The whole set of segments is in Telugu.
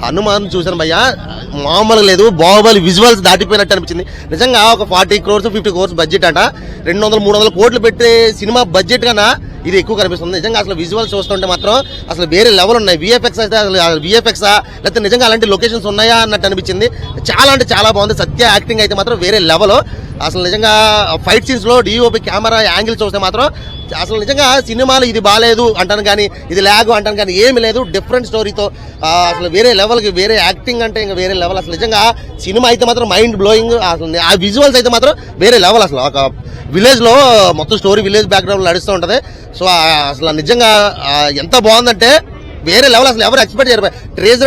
హనుమాన్ చూసాను భయ్యా, మామూలుగా లేదు. బాహుబలి విజువల్స్ దాటిపోయినట్టు అనిపించింది నిజంగా. ఒక 40 crores 50 crores బడ్జెట్ అంట, 200-300 కోట్లు పెట్టే సినిమా బడ్జెట్ కన్నా ఇది ఎక్కువ కనిపిస్తుంది నిజంగా. అసలు విజువల్స్ చూస్తుంటే మాత్రం అసలు వేరే లెవెల్ ఉన్నాయి. విఎఫ్ఎక్స్ అయితే అసలు విఎఫ్ఎక్సా లేకపోతే నిజంగా అలాంటి లొకేషన్స్ ఉన్నాయా అన్నట్టు అనిపించింది. చాలా అంటే చాలా బాగుంది. సత్య యాక్టింగ్ అయితే మాత్రం వేరే లెవెల్. అసలు నిజంగా ఫైట్ సీన్స్ లో డిఓపి కెమెరా యాంగిల్ చూస్తే మాత్రం అసలు నిజంగా సినిమాలు ఇది బాగాలేదు అంటాను కానీ, ఇది ల్యాగ్ అంటాను కానీ ఏమి లేదు. డిఫరెంట్ స్టోరీతో అసలు వేరే లెవెల్కి, వేరే యాక్టింగ్ అంటే ఇంకా వేరే లెవెల్. అసలు నిజంగా సినిమా అయితే మాత్రం మైండ్ బ్లోయింగ్. అసలు ఆ విజువల్స్ అయితే మాత్రం వేరే లెవెల్. అసలు ఒక విలేజ్ లో మొత్తం స్టోరీ విలేజ్ బ్యాక్గ్రౌండ్ నడుస్తూ ఉంటది. సో అసలు నిజంగా ఎంత బాగుందంటే వేరే లెవెల్. అసలు ఎవరు ఎక్స్పెక్ట్ చేయరు.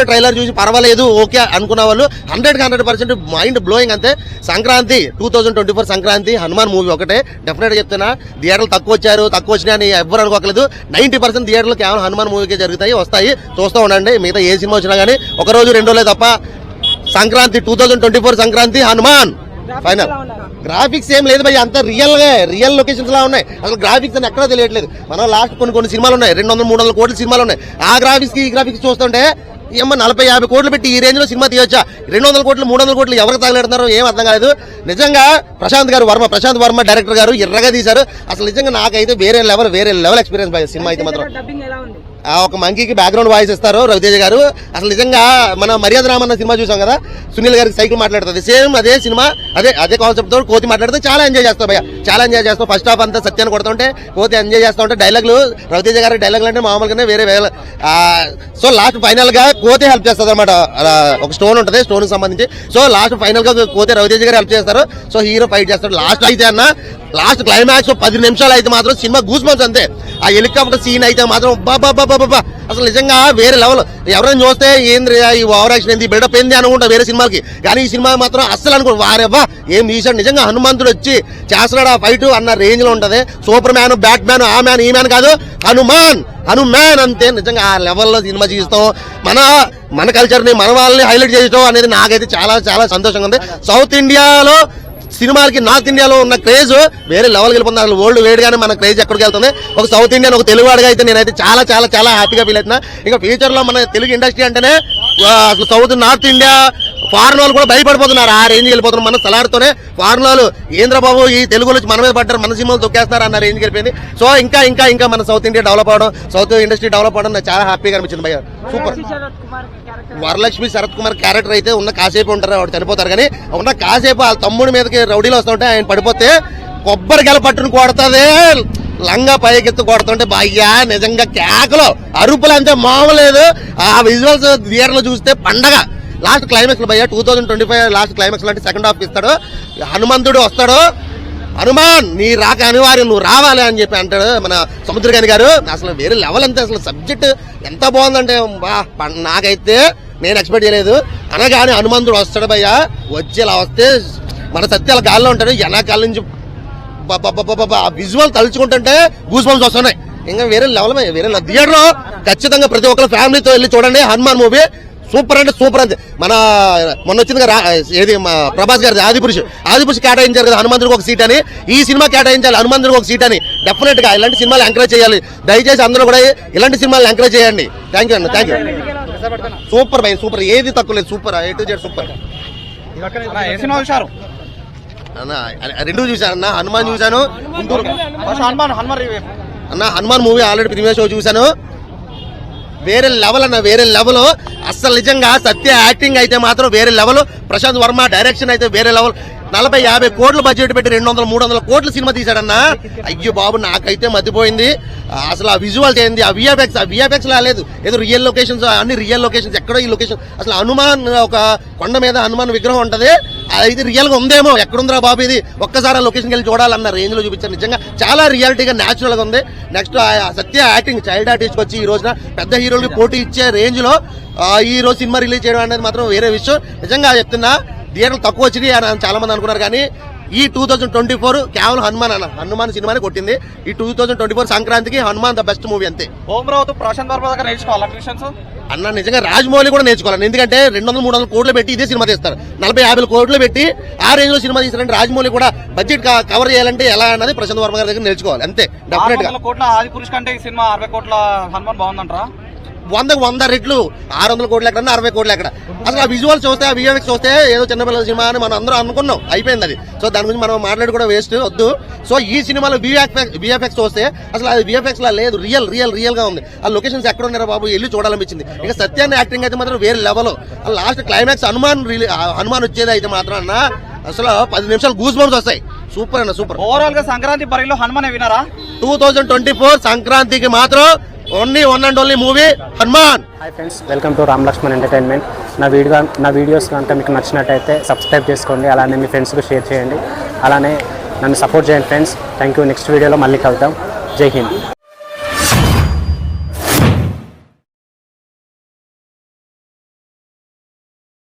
ట్రైలర్ చూసి పర్వాలేదు ఓకే అనుకున్న వాళ్ళు 100% మైండ్ బ్లోయింగ్. అంతే. సంక్రాంతి 2024 సంక్రాంతి హనుమాన్ మూవీ ఒకటే డెఫినెట్ గా చెప్తున్నా. థియేటర్లు తక్కువ వచ్చినాయని అని ఎవ్వరు అనుకోకలేదు. 90% థియేటర్లు కేవలం హనుమాన్ మూవీకే జరుగుతాయి, వస్తాయి. చూస్తూ ఉండండి. మిగతా ఏ సినిమా వచ్చినా కానీ ఒక రోజు 2 రోజులే తప్ప. సంక్రాంతి 2024 సంక్రాంతి హనుమాన్ ఫైనల్. గ్రాఫిక్స్ ఏం లేదు భయ్య, అంత రియల్ లొకేషన్స్ లా ఉన్నాయి. అసలు గ్రాఫిక్స్ అని ఎక్కడో తెలియట్లేదు. మనం లాస్ట్ కొన్ని సినిమాలు ఉన్నాయి, 200-300 కోట్ల సినిమాలు ఉన్నాయి. ఆ గ్రాఫిక్స్ కి ఈ గ్రాఫిక్స్ చూస్తుంటే ఏమో 40-50 కోట్లు పెట్టి ఈ రేంజ్ లో సినిమా తీయొచ్చా? 200 కోట్లు 300 కోట్లు ఎవరికి తగలెడుతున్నారో ఏం అర్థం కాలేదు. నిజంగా ప్రశాంత్ వర్మ డైరెక్టర్ గారు ఎర్రగా తీశారు. అసలు నిజంగా నాకైతే వేరే లెవెల్ ఎక్స్పీరియన్స్ భయ్య సినిమా అయితే మాత్రం. ఒక మంకీకి బ్యాక్గ్రౌండ్ వాయిస్ ఇస్తారు రవితేజ గారు. అసలు నిజంగా మన మర్యాద రామన్న సినిమా చూసాం కదా, సునీల్ గారికి సైకిల్ మాట్లాడుతుంది, సేమ్ అదే సినిమా అదే కాన్సెప్ట్ తో కోతి మాట్లాడితే చాలా ఎంజాయ్ చేస్తాం భయ్య, చాలా ఎంజాయ్ చేస్తాం. ఫస్ట్ హాఫ్ అంతా సత్యాన్ని కొడుతుంటే కోతి ఎంజాయ్ చేస్తూ ఉంటే డైలాగులు రవితేజ గారి డైలాగులు అంటే మామూలుగానే వేరే. సో లాస్ట్ ఫైనల్ గా కోతి హెల్ప్ చేస్తుంది అనమాట. ఒక స్టోన్ ఉంటుంది, స్టోన్ కి సంబంధించి. సో లాస్ట్ ఫైనల్ గా కోతి రవితేజ గారు హెల్ప్ చేస్తారు. సో హీరో ఫైట్ చేస్తాడు. లాస్ట్ క్లైమాక్స్ 10 నిమిషాలు అయితే మాత్రం సినిమా గూస్ బంప్స్ అంతే. ఆ హెలికాప్టర్ సీన్ అయితే మాత్రం బాబా అసలు నిజంగా వేరే లెవెల్. ఎవరైనా చూస్తే ఏంది ఈ ఓవర్ యాక్షన్ ఏంది బిల్డప్ ఏంది అనుకుంటా వేరే సినిమాకి, కానీ ఈ సినిమా మాత్రం అస్సలు అనుకో వారేవ్వా ఏం తీసాడు. నిజంగా హనుమంతుడు వచ్చి చేస్తున్నాడు ఆ ఫైట్ అన్న రేంజ్ లో ఉంటది. సూపర్ మ్యాన్, బ్యాట్ మ్యాన్, ఆ మ్యాన్ ఈ మ్యాన్ కాదు, హనుమాన్ అంతే. నిజంగా ఆ లెవెల్లో సినిమా చూస్తాం. మన కల్చర్ ని మన వాళ్ళని హైలైట్ చేయడం అనేది నాకైతే చాలా చాలా సంతోషంగా ఉంది. సౌత్ ఇండియాలో సినిమాలకి నార్త్ ఇండియాలో ఉన్న క్రేజ్ వేరే లెవెల్కి వెళ్ళిపోతుంది. అసలు వరల్డ్ వేడిగానే మన క్రేజ్ ఎక్కడికి వెళ్తుంది. ఒక సౌత్ ఇండియన్, ఒక తెలుగువాడిగా అయితే నేనైతే చాలా చాలా చాలా హ్యాపీగా ఫీల్ అవుతున్నా. ఇంకా ఫ్యూచర్ లో మన తెలుగు ఇండస్ట్రీ అంటేనే అసలు నార్త్ ఇండియా ఫారెన్ వాళ్ళు కూడా భయపడిపోతున్నారు. ఆ రేంజ్కి వెళ్ళిపోతున్నారు. మన సలార్తోనే ఫారెన్ వాళ్ళు ఏంద్రబాబు ఈ తెలుగు నుంచి మన మీద పడ్డారు, మన సినిమాలు తొక్కేస్తారు అన్న రేంజ్కి వెళ్ళిపోయింది. సో ఇంకా మన సౌత్ ఇండియా డెవలప్ అవడం, సౌత్ ఇండస్ట్రీ డెవలప్ అవడం నాకు చాలా హ్యాపీగా అనిపించింది భయ్య. సూపర్. వరలక్ష్మి శరత్ కుమార్ క్యారెక్టర్ అయితే ఉన్న కాసేపు ఉంటారు, వాడు చనిపోతారు. కానీ ఉన్న కాసేపు వాళ్ళ తమ్ముడి మీదకి రౌడీలు వస్తుంటే ఆయన పడిపోతే కొబ్బరికాయలు పట్టును కొడుతుంది, లంగా పైకెత్తు కొడుతుంటే భయ్యా నిజంగా కేకలు అరుపులు అంతే మామూలేదు. ఆ విజువల్స్ థియేటర్ లో చూస్తే పండగ. లాస్ట్ క్లైమాక్స్ లో భయ్యా 2025 లాస్ట్ క్లైమాక్స్ లాంటి సెకండ్ హాఫ్ ఇస్తాడు. హనుమంతుడు వస్తాడు, హనుమాన్ నీ రాక అనివార్యం, నువ్వు రావాలి అని చెప్పి అంటాడు మన సముద్రకాని గారు. అసలు వేరే లెవెల్ అంతే. అసలు సబ్జెక్ట్ ఎంత బాగుందంటే నాకైతే నేను ఎక్స్పెక్ట్ చేయలేదు. అనగానే హనుమంతుడు వస్తాడు భయ్యా. వచ్చి ఇలా వస్తే మన సత్యాల గాల్లో ఉంటాడు, వెనకాల నుంచి విజువల్ తలుచుకుంటుంటే గూస్ బంప్స్ వస్తున్నాయి. ఇంకా వేరే లెవెల్. వేరే థియేటర్ లో ఖచ్చితంగా ప్రతి ఒక్కరు ఫ్యామిలీతో వెళ్ళి చూడండి హనుమాన్ మూవీ. సూపర్ అంటే సూపర్ అంతే. మొన్న వచ్చింది ఏది ప్రభాస్ గారి ఆదిపురుషు కేటాయించారు కదా హనుమంతుడికి ఒక సీట్ అని. ఈ సినిమా కేటాయించాలి హనుమంతుడికి ఒక సీట్ అని. డెఫినెట్ గా ఇలాంటి సినిమాలు ఎంకరేజ్ చేయాలి. దయచేసి అందరూ కూడా ఇలాంటి సినిమాలు ఎంకరేజ్ చేయండి. థ్యాంక్ యూ అన్న, థ్యాంక్ యూ. సూపర్ భయ్, సూపర్. ఏది తక్కువ లేదు. Super, A to Z super. రెండు చూశాను అన్న. హనుమాన్ చూశాను, అన్న Hanuman movie already premiere show చూశాను. వేరే లెవెల్ అన్న, వేరే లెవెల్. అసలు నిజంగా సత్య యాక్టింగ్ అయితే మాత్రం వేరే లెవెల్. ప్రశాంత్ వర్మ డైరెక్షన్ అయితే వేరే లెవెల్. 40-50 కోట్లు బడ్జెట్ పెట్టి 200-300 కోట్ల సినిమా తీశాడన్నా. అయ్యో బాబు నాకైతే మతిపోయింది. అసలు ఆ విజువల్స్ ఏంది, ఆ విఎఫ్ఎక్స్ లా లేదు. ఏదో రియల్ లొకేషన్స్, అన్ని రియల్ లొకేషన్స్. ఎక్కడో ఈ లొకేషన్ అసలు హనుమాన్ ఒక కొండ మీద హనుమాన్ విగ్రహం ఉంటది, ఇది రియల్ గా ఉందేమో, ఎక్కడుందిరా బాబు ఇది, ఒక్కసారి లొకేషన్కి వెళ్ళి చూడాలన్న రేంజ్ లో చూపించారు. నిజంగా చాలా రియాలిటీగా న్యాచురల్ గా ఉంది. నెక్స్ట్ సత్య యాక్టింగ్ చైల్డ్ ఆర్టిస్ట్ వచ్చి ఈ రోజున పెద్ద హీరోలకి పోటీ ఇచ్చే రేంజ్ లో ఈ రోజు సినిమా రిలీజ్ చేయడం అనేది మాత్రం వేరే విషయం. నిజంగా చెప్తున్నా థియేటర్లు తక్కువ వచ్చినాయి అని చాలా మంది అనుకున్నారు. కానీ ఈ 2024 కేవలం హనుమాన్ సినిమాని కొట్టింది. ఈ 2024 సంక్రాంతికి హనుమాన్ ద బెస్ట్ మూవీ అంతే. అన్న నిజంగా రాజమౌళి కూడా నేర్చుకోవాలి. ఎందుకంటే 200-300 కోట్లు పెట్టి ఇదే సినిమా తీస్తారు. 40-50 కోట్లు పెట్టి ఆ రేంజ్ లో సినిమా తీస్తారంటే రాజమౌళి కూడా బడ్జెట్ కవర్ చేయాలంటే ఎలా అన్నది ప్రశాంత్ వర్మ గారి దగ్గర నేర్చుకోవాలి అంతే. డెఫినెట్ గా ఆదిపురుష్ కంటే ఈ సినిమా 60 కోట్ల హనుమాన్ బాగుందంటారా? 100 రెట్లు 600 కోట్లు ఎక్కడ 60 కోట్లు ఎక్కడ. అసలు ఆ విజువల్స్ చూస్తే ఆ విఎఫ్ఎక్స్ చూస్తే ఏదో చిన్నపిల్లల సినిమా అని మనం అందరూ అనుకున్నాం, అయిపోయింది అది. సో దాని గురించి మనం మాట్లాడి కూడా వేస్ట్ వద్దు. సో ఈ సినిమాలో విఎఫ్ఎక్స్ చూస్తే అసలు అది విఎఫ్ఎక్స్ లా లేదు, రియల్ గా ఉంది. ఆ లొకేషన్స్ ఎక్కడ ఉన్నారో బాబు వెళ్ళి చూడాలనిపించింది. ఇక సత్యాన్ని యాక్టింగ్ అయితే మాత్రం వేరే లెవెల్. లాస్ట్ క్లైమాక్స్ హనుమాన్ వచ్చేది అయితే మాత్రం అన్న అసలు 10 నిమిషాలు గూస్ బంప్స్ వస్తాయి. సూపర్ అన్న సూపర్. ఓవరాల్ గా సంక్రాంతి బరిలో హనుమాన్ వినరా 2024 సంక్రాంతికి మాత్రం only one and only movie Hanuman. Hi friends, welcome to Ram Lakshman entertainment. నా వీడియోస్ కనుక మీకు నచ్చినట్టయితే సబ్స్క్రైబ్ చేసుకోండి, అలానే మీ ఫ్రెండ్స్కి షేర్ చేయండి, అలానే నన్ను సపోర్ట్ చేయండి ఫ్రెండ్స్. Thank you. నెక్స్ట్ వీడియోలో మళ్ళీ కలుద్దాం. జై హింద్.